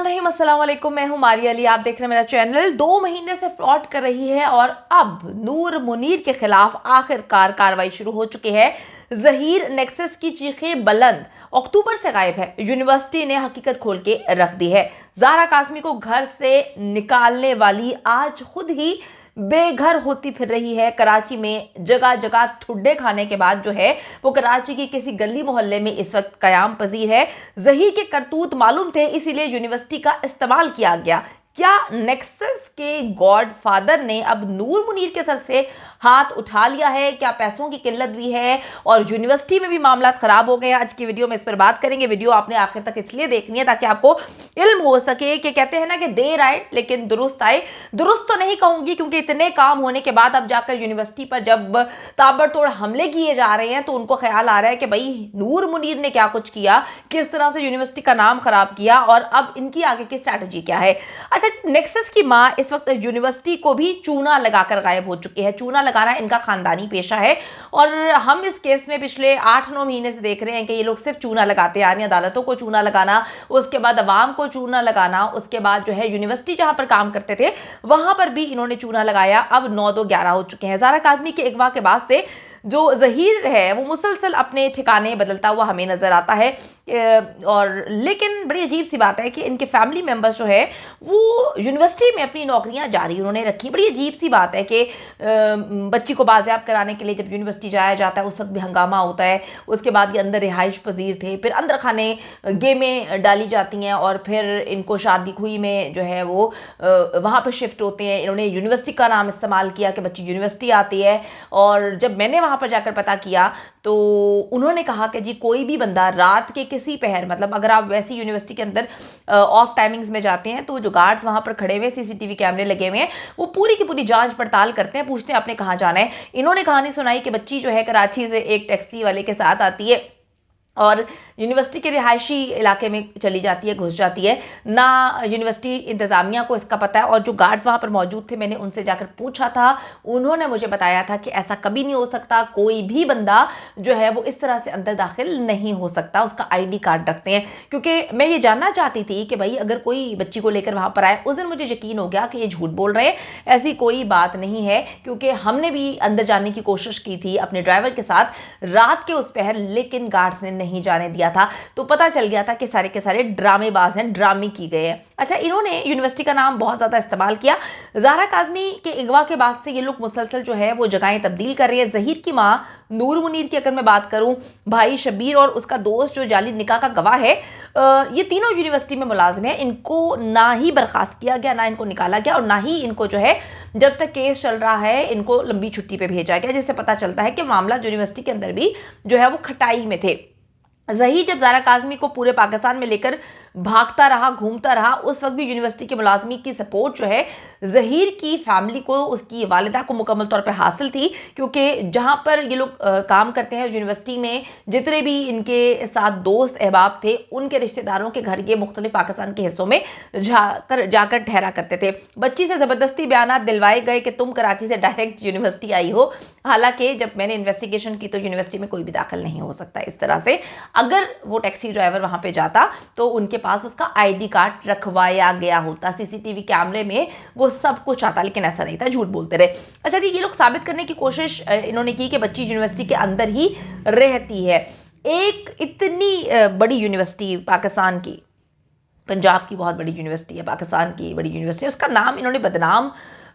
अस्सलाम वालेकुम, मैं हूं मारिया अली। आप देख रहे हैं मेरा चैनल। 2 महीने से फ्रॉड कर रही है और अब नूर मुनीर के खिलाफ आखिरकार कार्रवाई शुरू हो चुकी है। ज़हीर नेक्सस की चीखें बुलंद, अक्टूबर से गायब है। यूनिवर्सिटी ने हकीकत खोल के रख दी है। ज़ारा काज़मी को घर से निकालने वाली आज खुद ही बेघर होती फिर रही है। कराची में जगह जगह ठुड्डे खाने के बाद जो है वो कराची की किसी गली मोहल्ले में इस वक्त कयाम पजीर है। ज़हीर के करतूत मालूम थे, इसीलिए यूनिवर्सिटी का इस्तेमाल किया गया। क्या नेक्सस के गॉडफादर ने अब नूर मुनीर के सर से हाथ उठा लिया है? क्या पैसों की किल्लत भी है और यूनिवर्सिटी में भी मामला खराब हो गए हैं? आज की वीडियो में इस पर बात करेंगे। वीडियो आपने आखिर तक इसलिए देखनी है ताकि आपको इल्म हो सके कि कहते हैं ना कि देर आए लेकिन दुरुस्त आए। दुरुस्त तो नहीं कहूंगी क्योंकि इतने काम होने के बाद अब जाकर यूनिवर्सिटी पर जब ताबड़तोड़ हमले किए जा रहे हैं तो उनको ख्याल आ रहा है कि भाई नूर मुनीर ने क्या कुछ किया, किस तरह से यूनिवर्सिटी का नाम खराब किया और अब इनकी आगे की स्ट्रैटेजी क्या है। अच्छा, नेक्सस की मां इस वक्त यूनिवर्सिटी को भी चूना लगाकर गायब हो चुकी है। चूना लगाना इनका खानदानी पेशा है और हम इस केस में पिछले 8-9 महीने से देख रहे हैं कि ये लोग सिर्फ चूना लगाते आ रहे हैं। अदालतों को चूना लगाना, उसके बाद अवाम को चूना लगाना, उसके बाद जो है यूनिवर्सिटी जहां पर काम करते थे वहां पर भी इन्होंने चूना लगाया। अब 9-2-11 हो चुके हैं। ज़ारा काज़मी के अगवा के बाद से जो ज़हीर है वो मुसलसल अपने ठिकाने बदलता हुआ हमें नजर आता है। और लेकिन बड़ी अजीब सी बात है कि इनके फैमिली मेंबर्स जो है वो यूनिवर्सिटी में अपनी नौकरियां जारी उन्होंने रखी। बड़ी अजीब सी बात है कि बच्ची को बाजियाब कराने के लिए जब यूनिवर्सिटी जाया जाता है उस वक्त भी हंगामा होता है। उसके बाद ये अंदर रिहाइश पजीर थे, फिर अंदर खाने गेमें डाली जाती हैं और फिर इनको शादी खुई में जो है वो वहाँ पर शिफ्ट होते हैं। इन्होंने यूनिवर्सिटी का नाम इस्तेमाल किया कि बच्ची यूनिवर्सिटी आती है। और जब मैंने वहाँ पर जाकर पता किया तो उन्होंने कहा कि जी कोई भी बंदा रात के किसी पहर, मतलब अगर आप वैसी यूनिवर्सिटी के अंदर ऑफ टाइमिंग्स में जाते हैं तो जो गार्ड्स वहाँ पर खड़े हुए, सीसीटीवी कैमरे लगे हुए हैं, वो पूरी की पूरी जांच पड़ताल करते हैं, पूछते हैं आपने कहाँ जाना है। इन्होंने कहानी सुनाई कि बच्ची जो है कराची से एक टैक्सी वाले के साथ आती है और यूनिवर्सिटी के रिहायशी इलाके में चली जाती है, घुस जाती है। ना यूनिवर्सिटी इंतज़ामिया को इसका पता है और जो गार्ड्स वहाँ पर मौजूद थे, मैंने उनसे जाकर पूछा था, उन्होंने मुझे बताया था कि ऐसा कभी नहीं हो सकता। कोई भी बंदा जो है वो इस तरह से अंदर दाखिल नहीं हो सकता, उसका आईडी कार्ड रखते हैं। क्योंकि मैं ये जानना चाहती थी कि भाई अगर कोई बच्ची को लेकर वहाँ पर आए, उस दिन मुझे यकीन हो गया कि ये झूठ बोल रहे हैं, ऐसी कोई बात नहीं है। क्योंकि हमने भी अंदर जाने की कोशिश की थी अपने ड्राइवर के साथ रात के उस पहर, लेकिन गार्ड्स ने नहीं जाने दिया था। तो पता चल गया था कि सारे के सारे ड्रामेबाज हैं, ड्रामे की गए हैं। अच्छा, इन्होंने यूनिवर्सिटी का नाम बहुत ज़्यादा इस्तेमाल किया। ज़ारा काज़मी के अगवा के बाद से ये लोग मुसलसल जो है वो जगहें तब्दील कर रही है। ज़हीर की माँ नूर मुनीर की अगर मैं बात करूं, भाई शबीर और उसका दोस्त जो जाली निकाह का गवाह है, ये तीनों यूनिवर्सिटी में मुलाजिम है। इनको ना ही बर्खास्त किया गया, ना इनको निकाला गया और ना ही इनको जो है जब तक केस चल रहा है इनको लंबी छुट्टी पे भेजा गया, जिससे पता चलता है कि मामला यूनिवर्सिटी के अंदर भी जो है वो खटाई में थे। ज़हीर जब ज़ारा काज़मी को पूरे पाकिस्तान में लेकर भागता रहा, घूमता रहा, उस वक्त भी यूनिवर्सिटी के मुलाजमी की सपोर्ट जो है ज़हीर की फैमिली को, उसकी वालिदा को मुकम्मल तौर पे हासिल थी। क्योंकि जहाँ पर ये लोग काम करते हैं यूनिवर्सिटी में, जितने भी इनके साथ दोस्त अहबाब थे उनके रिश्तेदारों के घर ये मुख्तलिफ पाकिस्तान के हिस्सों में जाकर ठहरा करते थे। बच्ची से ज़बरदस्ती बयानात दिलवाए गए कि तुम कराची से डायरेक्ट यूनिवर्सिटी आई हो। हालांकि जब मैंने इन्वेस्टिगेशन की तो यूनिवर्सिटी में कोई भी दाखिल नहीं हो सकता इस तरह से। अगर वो टैक्सी ड्राइवर वहाँ पर जाता तो उनके पास उसका आईडी कार्ड रखवाया गया होता, सीसीटीवी कैमरे में वो सब कुछ आता, लेकिन ऐसा नहीं था, झूठ बोलते रहे। अच्छा जी, ये लोग साबित करने की कोशिश इन्होंने की कि बच्ची यूनिवर्सिटी के अंदर ही रहती है। एक इतनी बड़ी यूनिवर्सिटी पाकिस्तान की, पंजाब की बहुत बड़ी यूनिवर्सिटी है, पाकिस्तान की बड़ी यूनिवर्सिटी, उसका नाम इन्होंने बदनाम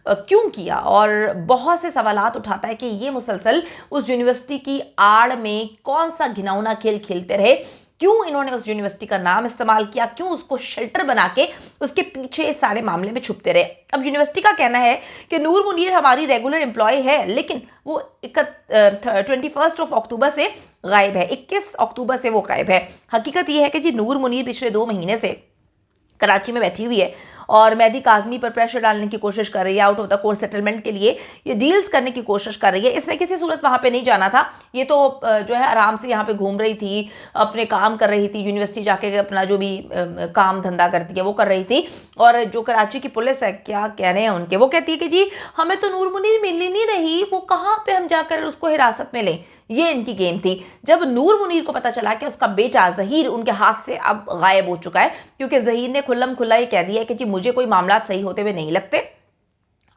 क्यों किया? और बहुत से सवालात उठाता है कि ये मुसलसल उस यूनिवर्सिटी की आड़ में कौन सा घिनौना खेल खेलते रहे, क्यों इन्होंने उस यूनिवर्सिटी का नाम इस्तेमाल किया, क्यों उसको शेल्टर बना के उसके पीछे इस सारे मामले में छुपते रहे। अब यूनिवर्सिटी का कहना है कि नूर मुनीर हमारी रेगुलर एम्प्लॉय है, लेकिन वो 21 अक्टूबर से गायब है, 21 अक्टूबर से वो गायब है। हकीकत ये है कि जी नूर मुनीर पिछले 2 महीने से कराची में बैठी हुई है और मेहदी काज़मी पर प्रेशर डालने की कोशिश कर रही है, out of the court settlement के लिए ये डील्स करने की कोशिश कर रही है। इसने किसी सूरत वहाँ पे नहीं जाना था, ये तो जो है आराम से यहाँ पे घूम रही थी, अपने काम कर रही थी, यूनिवर्सिटी जाके अपना जो भी काम धंधा करती है वो कर रही थी। और जो कराची की पुलिस है, क्या कह रहे हैं उनके, वो कहती है कि जी हमें तो नूर मुनीर मिल ही नहीं रही, वो कहाँ पर हम जाकर उसको हिरासत में लें। ये इनकी गेम थी। जब नूर मुनीर को पता चला कि उसका बेटा ज़हीर उनके हाथ से अब गायब हो चुका है, क्योंकि ज़हीर ने खुल्लम खुल्ला ये कह दिया है कि जी मुझे कोई मामला सही होते हुए नहीं लगते,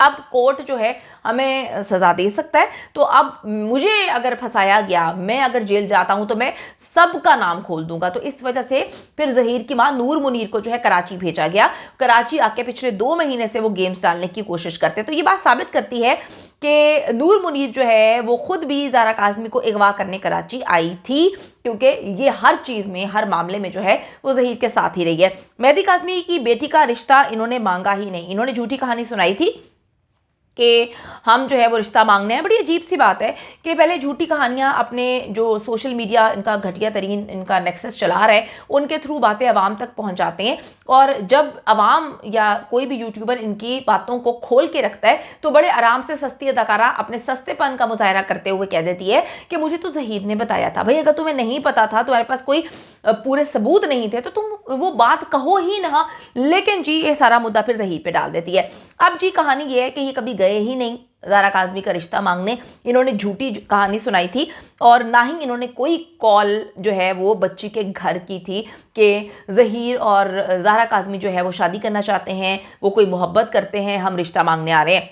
अब कोर्ट जो है हमें सज़ा दे सकता है, तो अब मुझे अगर फंसाया गया, मैं अगर जेल जाता हूं तो मैं सबका नाम खोल दूंगा। तो इस वजह से फिर ज़हीर की मां नूर मुनीर को जो है कराची भेजा गया। कराची आके पिछले 2 महीने से वो गेम्स डालने की कोशिश करते। तो ये बात साबित करती है कि नूर मुनीर जो है वो खुद भी ज़ारा काज़मी को अगवा करने कराची आई थी, क्योंकि ये हर चीज़ में, हर मामले में जो है वो ज़हीर के साथ ही रही है। मेहदी काज़मी की बेटी का रिश्ता इन्होंने मांगा ही नहीं। इन्होंने झूठी कहानी सुनाई थी कि हम जो है वो रिश्ता मांगने हैं। बड़ी अजीब सी बात है कि पहले झूठी कहानियां अपने जो सोशल मीडिया इनका घटिया तरीन इनका नेक्सस चला रहा है उनके थ्रू बातें अवाम तक पहुंचाते हैं, और जब अवाम या कोई भी यूट्यूबर इनकी बातों को खोल के रखता है तो बड़े आराम से सस्ती अदाकारा अपने सस्तेपन का मुजाहरा करते हुए कह देती है कि मुझे तो ज़हीर ने बताया था। भाई अगर तुम्हें नहीं पता था, तुम्हारे पास कोई पूरे सबूत नहीं थे, तो तुम वो बात कहो ही ना। लेकिन जी ये सारा मुद्दा फिर ज़हीर पे डाल देती है। अब जी कहानी ये है कि ये कभी गए ही नहीं ज़ारा काज़मी का रिश्ता मांगने। इन्होंने झूठी कहानी सुनाई थी, और ना ही इन्होंने कोई कॉल जो है वो बच्ची के घर की थी कि ज़हीर और ज़ारा काज़मी जो है वो शादी करना चाहते हैं, वो कोई मोहब्बत करते हैं, हम रिश्ता मांगने आ रहे हैं।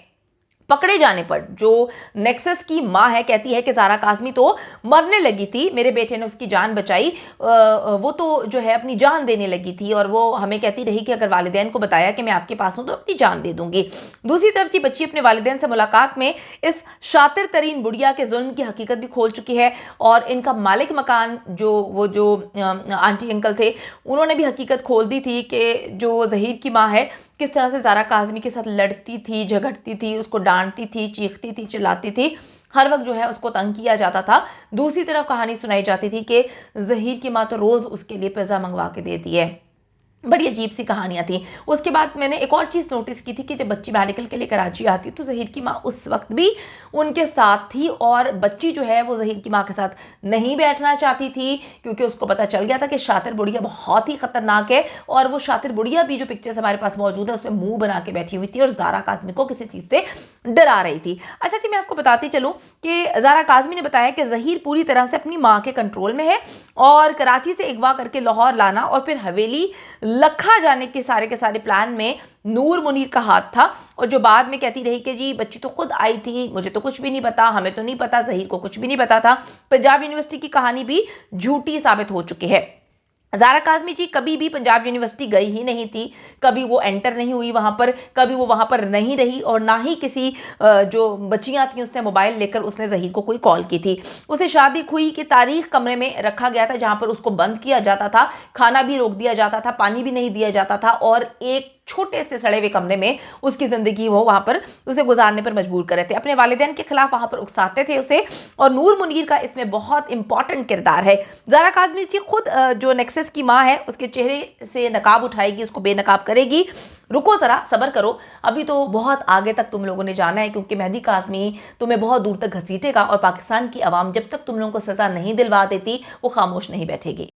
पकड़े जाने पर जो नेक्सस की मां है कहती है कि ज़ारा काज़मी तो मरने लगी थी, मेरे बेटे ने उसकी जान बचाई, वो तो जो है अपनी जान देने लगी थी, और वो हमें कहती रही कि अगर वालिदैन को बताया कि मैं आपके पास हूं तो अपनी जान दे दूंगी। दूसरी तरफ की बच्ची अपने वालिदैन से मुलाकात में इस शातिर तरीन बुढ़िया के जुल्म की हकीकत भी खोल चुकी है, और इनका मालिक मकान जो आंटी अंकल थे उन्होंने भी हकीकत खोल दी थी कि जो ज़हीर की माँ है किस तरह से ज़ारा काज़मी के साथ लड़ती थी, झगड़ती थी, उसको डांटती थी, चीखती थी, चिल्लाती थी, हर वक्त जो है उसको तंग किया जाता था। दूसरी तरफ कहानी सुनाई जाती थी कि ज़हीर की माँ तो रोज़ उसके लिए पिज़्ज़ा मंगवा के देती है। बड़ी अजीब सी कहानियाँ थी। उसके बाद मैंने एक और चीज़ नोटिस की थी कि जब बच्ची मेडिकल के लिए कराची आती तो ज़हीर की माँ उस वक्त भी उनके साथ थी, और बच्ची जो है वो ज़हीर की माँ के साथ नहीं बैठना चाहती थी, क्योंकि उसको पता चल गया था कि शातिर बुढ़िया बहुत ही ख़तरनाक है, और वो शातिर बुढ़िया भी जो पिक्चर्स हमारे पास मौजूद है उसमें मुंह बना के बैठी हुई थी और ज़ारा काज़मी को किसी चीज़ से डरा रही थी। अच्छा जी, मैं आपको बताती चलूँ कि ज़ारा काज़मी ने बताया कि ज़हीर पूरी तरह से अपनी माँ के कंट्रोल में है, और कराची से अगवा करके लाहौर लाना और फिर हवेली लखा जाने के सारे प्लान में नूर मुनीर का हाथ था। और जो बाद में कहती रही कि जी बच्ची तो खुद आई थी, मुझे तो कुछ भी नहीं पता, हमें तो नहीं पता, ज़हीर को कुछ भी नहीं पता था। पंजाब यूनिवर्सिटी की कहानी भी झूठी साबित हो चुकी है। ज़ारा काज़मी जी कभी भी पंजाब यूनिवर्सिटी गई ही नहीं थी, कभी वो एंटर नहीं हुई वहाँ पर, कभी वो वहाँ पर नहीं रही, और ना ही किसी जो बच्चियाँ थी उससे मोबाइल लेकर उसने ज़हीर को कोई कॉल की थी। उसे शादी खुई की तारीख कमरे में रखा गया था, जहाँ पर उसको बंद किया जाता था, खाना भी रोक दिया जाता था, पानी भी नहीं दिया जाता था, और एक छोटे से सड़े हुए कमरे में उसकी ज़िंदगी वो वहाँ पर उसे गुजारने पर मजबूर कर रहे थे। अपने वालिदैन के खिलाफ वहाँ पर उकसाते थे उसे, और नूर मुनीर का इसमें बहुत इंपॉर्टेंट किरदार है। ज़ारा काज़मी जी खुद जो नेक्सस की माँ है उसके चेहरे से नकाब उठाएगी, उसको बेनकाब करेगी। रुको ज़रा, सब्र करो, अभी तो बहुत आगे तक तुम लोगों ने जाना है, क्योंकि मेहदी काज़मी तुम्हें बहुत दूर तक घसीटेगा, और पाकिस्तान की आवाम जब तक तुम लोगों को सज़ा नहीं दिलवा देती वो खामोश नहीं बैठेगी।